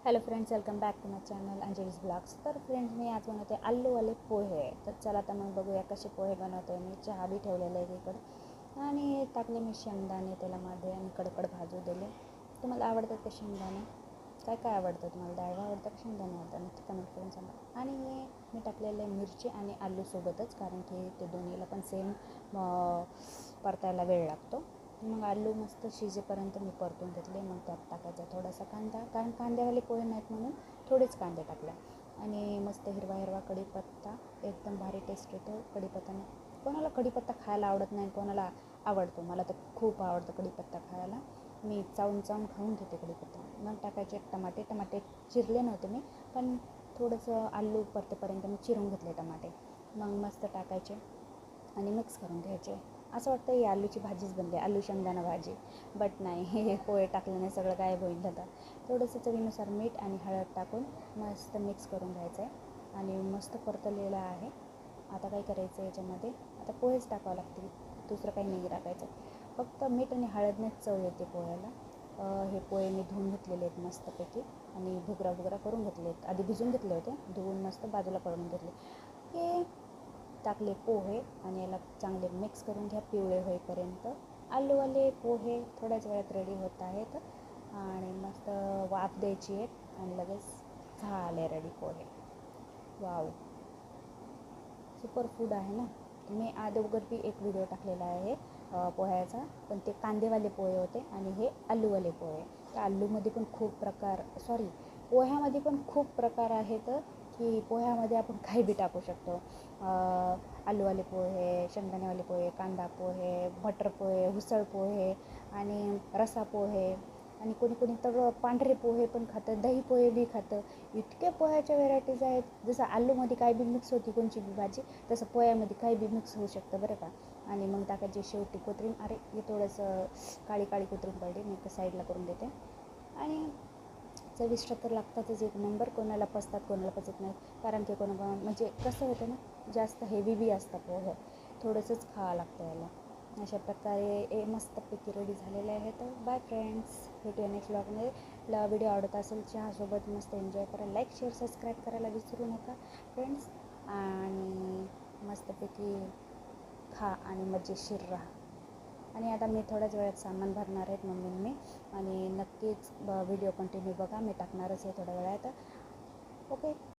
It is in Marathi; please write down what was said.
Hello friends, welcome back to my channel Anjali's blogs. तर फ्रेंड्स, मी आज बनवते आलूवाले पोहे. तर चला आता मग बघूया कसे पोहे बनवते. मी चहा बी ठेवलेला आहे इकडे आणि टाकले मी शेंगदाणे तेलामध्ये आणि कडकड भाजू दिले. तुम्हाला आवडतात का शेंगदाणे? काय काय आवडतं तुम्हाला? डाळ आवडतं का शेंगदाणे आवडतं? नक्की कमेंट करून सांगा. आणि मी टाकलेले मिरची आणि आलूसोबतच, कारण की ते दोन्हीला पण सेम परतायला वेळ लागतो. मग आलू मस्त शिजेपर्यंत मी परतून घेतले. मग त्यात टाकायचा थोडासा कांदा, कारण कांद्यावाले पोहे नाहीत म्हणून थोडेच कांदे टाकले. आणि मस्त हिरवा हिरवा कढीपत्ता, एकदम भारी टेस्ट येतो कढीपत्त्याने. कोणाला कढीपत्ता खायला आवडत नाही, कोणाला आवडतो. मला तर खूप आवडतं कढीपत्ता खायला. मी चावून चावून खाऊन घेते कढीपत्ता. मग टाकायचे टमाटे चिरले नव्हते मी, पण थोडंसं आलू परतेपर्यंत मी चिरून घेतले टमाटे. मग मस्त टाकायचे आणि मिक्स करून घ्यायचे. असं वाटतं ही आलूची भाजीच बनली, आलू शेंगदाणा भाजी. बट नाही, हे पोहे टाकल्याने सगळं गायब होईल. आता थोडंसं चवीनुसार मीठ आणि हळद टाकून मस्त मिक्स करून घ्यायचं आहे. आणि मस्त परतलेलं आहे. आता काय करायचं याच्यामध्ये, आता पोहेच टाकावं लागतील, दुसरं काही नाही टाकायचं. फक्त मीठ आणि हळदनेच चव येते पोह्याला. हे पोहे मी धुवून घेतलेले आहेत मस्तपैकी आणि भुगरा करून घेतले आहेत. आधी भिजून घेतले होते, धुवून मस्त बाजूला काढून घेतले. हे टाकले पोहे आणि याला चांगले मिक्स करून घ्या पिवळे होईपर्यंत. आलूवाले पोहे थोड्याच वेळात रेडी होत आहेत आणि मस्त वाफ द्यायची आहे आणि लगेच झाले रेडी पोहे. वाव, सुपर फूड आहे ना. मी अगोदर बी एक व्हिडिओ टाकलेला आहे पोह्याचा, पण ते कांदेवाले पोहे होते आणि हे आलूवाले पोहे. त्या आलूमध्ये पण पोह्यामध्ये पण खूप प्रकार आहेत, की पोह्यामध्ये आपण काही बी टाकू शकतो. आलूवाले पोहे, शेंगदाणेवाले पोहे, कांदा पोहे, बटर पोहे, उसळ पोहे आणि रसा पोहे. आणि कोणी तर पांढरे पोहे पण खातं, दही पोहे बी खातं. इतके पोह्याच्या व्हेरायटीज आहेत. जसं आलूमध्ये काय बी मिक्स होती कोणची बी भाजी, तसं पोह्यामध्ये काही बी मिक्स होऊ शकतं बरं का. आणि मग टाकायची शेवटी कोथिंबीर. अरे, हे थोडंसं काळी कोथिंबीर पाहिजे, मी एका साईडला करून देते. आणि चविष्ट तर लागतातच एक नंबर. कोणाला पचतात, कोणाला पचत नाही. कारण की म्हणजे कसं होतं ना, जास्त हेवी बी असतं पोहे, थोडंसंच खावं लागतं याला. अशा प्रकारे मस्तपैकी रेडी झालेले आहेत. बाय फ्रेंड्स, भेटूया नेक्स्ट ब्लॉगमध्ये. व्हिडिओ आवडत असेल चहासोबत मस्त एन्जॉय करा. लाईक शेअर सबस्क्राईब करायला विसरू नका फ्रेंड्स. आणि मस्तपैकी खा आणि मजेशीर राहा. आणि आता मी थोड्याच वेळात सामान भरणार आहेत मम्मींनी. आणि नक्कीच व्हिडिओ कंटिन्यू बघा, मी टाकणारच आहे थोड्या वेळात. ओके.